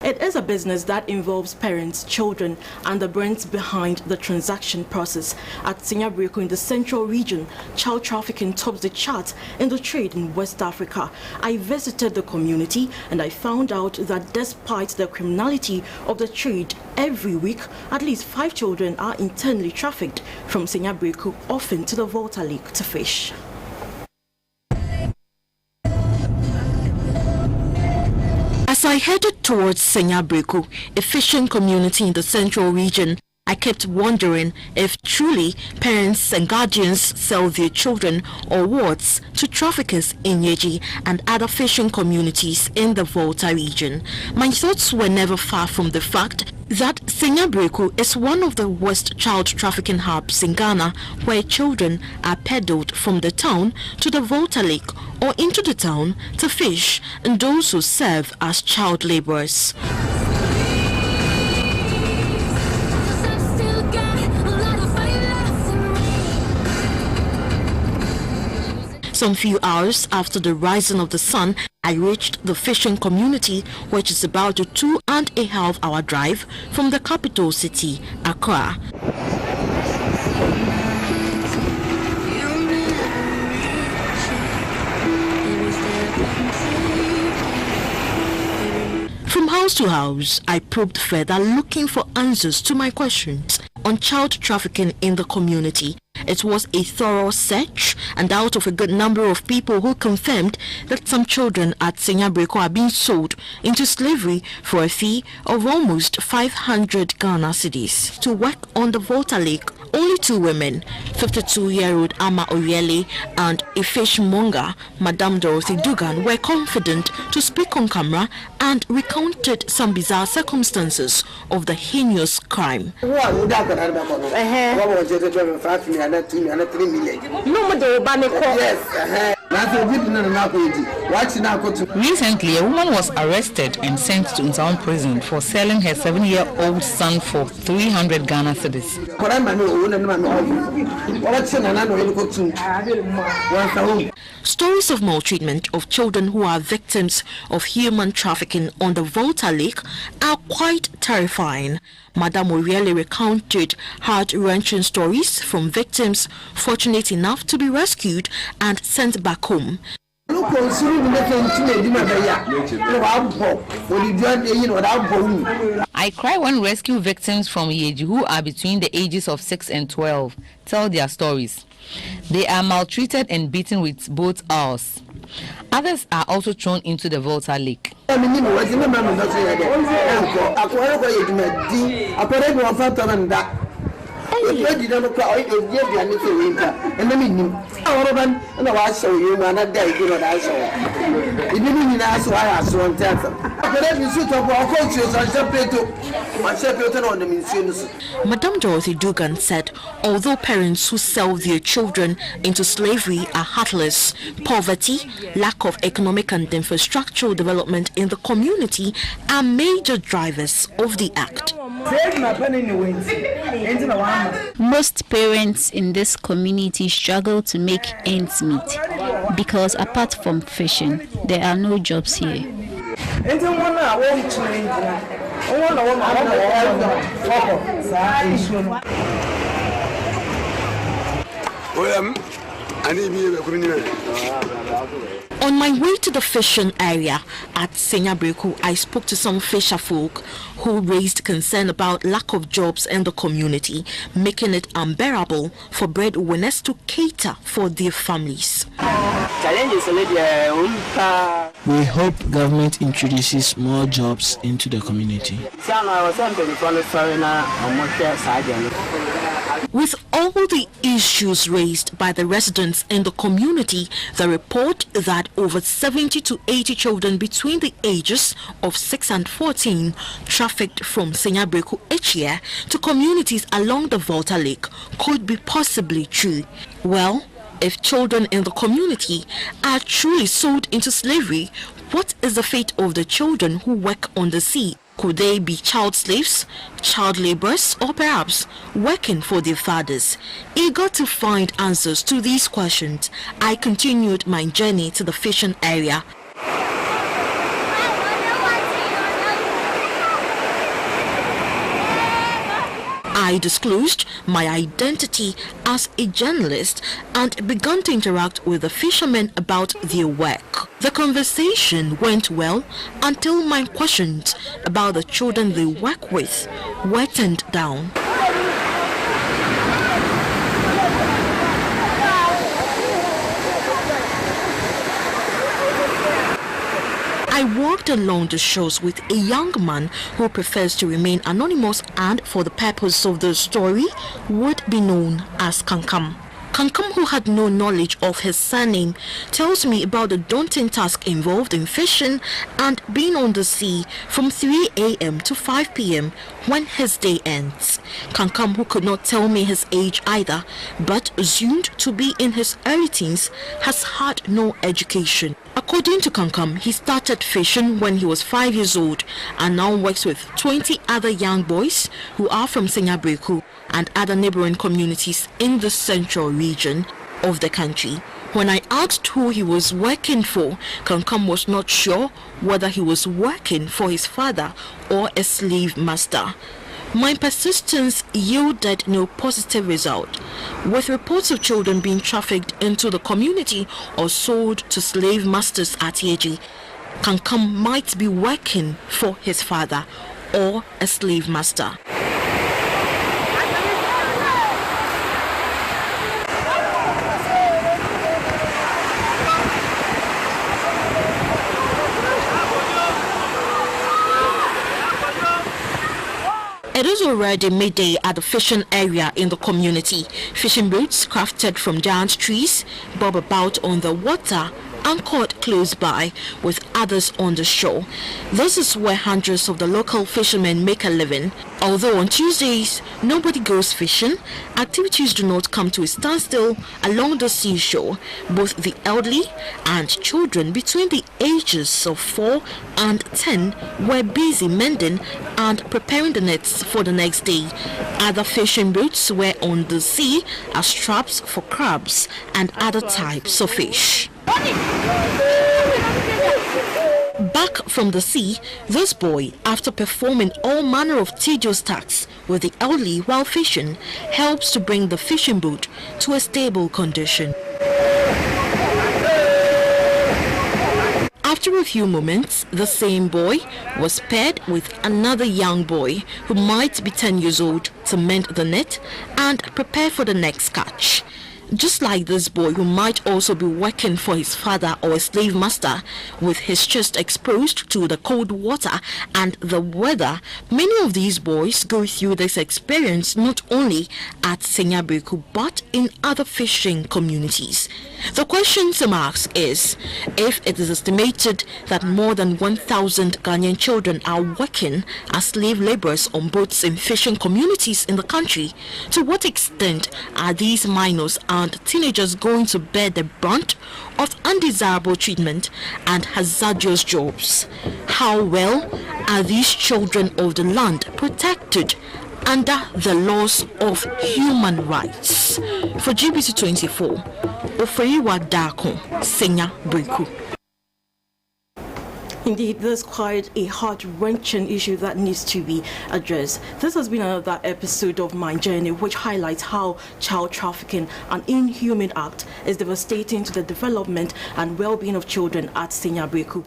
It is a business that involves parents, children, and the brains behind the transaction process. At Senya Beraku in the central region, child trafficking tops the chart in the trade in West Africa. I visited the community and I found out that despite the criminality of the trade, every week at least 5 children are internally trafficked from Senya Beraku, often to the Volta Lake to fish. As I headed towards Senya Beraku, a fishing community in the central region, I kept wondering if truly parents and guardians sell their children or wards to traffickers in Yeji and other fishing communities in the Volta region. My thoughts were never far from the fact that Senya Beraku is one of the worst child trafficking hubs in Ghana, where children are peddled from the town to the Volta Lake or into the town to fish, and those who serve as child laborers. Some few hours after the rising of the sun, I reached the fishing community, which is about a 2.5-hour drive from the capital city, Accra. From house to house, I probed further, looking for answers to my questions on child trafficking in the community. It was a thorough search, and out of a good number of people who confirmed that some children at Senya Beraku are being sold into slavery for a fee of almost 500 Ghana cedis to work on the Volta Lake. Only 2 women, 52-year-old Ama Oriele and a fishmonger, Madame Dorothy Dugan, were confident to speak on camera and recounted some bizarre circumstances of the heinous crime. Recently, a woman was arrested and sent to Ntown prison for selling her 7-year-old son for 300 Ghana cedis. Stories of maltreatment of children who are victims of human trafficking on the Volta Lake are quite terrifying. Madame Oriele recounted heart-wrenching stories from victims fortunate enough to be rescued and sent back home. I cry when rescue victims from Yeji who are between the ages of 6 and 12 tell their stories. They are maltreated and beaten with both oars. Others are also thrown into the Volta Lake. Madame Dorothy Dugan said, although parents who sell their children into slavery are heartless, poverty, lack of economic and infrastructural development in the community are major drivers of the act. Most parents in this community struggle to make ends meet because apart from fishing, there are no jobs here. On my way to the fishing area at Senya Beraku, I spoke to some fisher folk who raised concern about lack of jobs in the community, making it unbearable for breadwinners to cater for their families. We hope government introduces more jobs into the community. With all the issues raised by the residents in the community, the report that over 70 to 80 children between the ages of 6 and 14 trafficked from Senya Beraku each year to communities along the Volta Lake could be possibly true. Well, if children in the community are truly sold into slavery, what is the fate of the children who work on the sea? Could they be child slaves, child laborers, or perhaps working for their fathers? Eager to find answers to these questions, I continued my journey to the fishing area. I disclosed my identity as a journalist and began to interact with the fishermen about their work. The conversation went well until my questions about the children they work with were turned down. I walked along the shores with a young man who prefers to remain anonymous and, for the purpose of the story, would be known as Kankam. Kankam, who had no knowledge of his surname, tells me about the daunting task involved in fishing and being on the sea from 3 a.m. to 5 p.m. when his day ends. Kankam, who could not tell me his age either, but assumed to be in his early teens, has had no education. According to Kankam, he started fishing when he was 5 years old and now works with 20 other young boys who are from Senya Beraku and other neighboring communities in the central region of the country. When I asked who he was working for, Kankam was not sure whether he was working for his father or a slave master. My persistence yielded no positive result. With reports of children being trafficked into the community or sold to slave masters at Yeji, Kankam might be working for his father or a slave master. It is already midday at the fishing area in the community. Fishing boats crafted from giant trees bob about on the water, anchored close by, with others on the shore. This is where hundreds of the local fishermen make a living. Although on Tuesdays nobody goes fishing, activities do not come to a standstill along the seashore. Both the elderly and children between the ages of 4 and 10 were busy mending and preparing the nets for the next day. Other fishing boats were on the sea as traps for crabs and other types of fish. Back from the sea, this boy, after performing all manner of tedious tasks with the elderly while fishing, helps to bring the fishing boat to a stable condition. After a few moments, the same boy was paired with another young boy who might be 10 years old to mend the net and prepare for the next catch. Just like this boy, who might also be working for his father or a slave master, with his chest exposed to the cold water and the weather, many of these boys go through this experience not only at Senya Beraku but in other fishing communities. The question to ask is, if it is estimated that more than 1,000 Ghanaian children are working as slave laborers on boats in fishing communities in the country, to what extent are these minors and teenagers going to bear the brunt of undesirable treatment and hazardous jobs? How well are these children of the land protected under the laws of human rights? For GBC 24, Oferiwa Dako, Senya Beraku. Indeed, there's quite a heart-wrenching issue that needs to be addressed. This has been another episode of My Journey, which highlights how child trafficking, an inhuman act, is devastating to the development and well-being of children at Senya Beraku.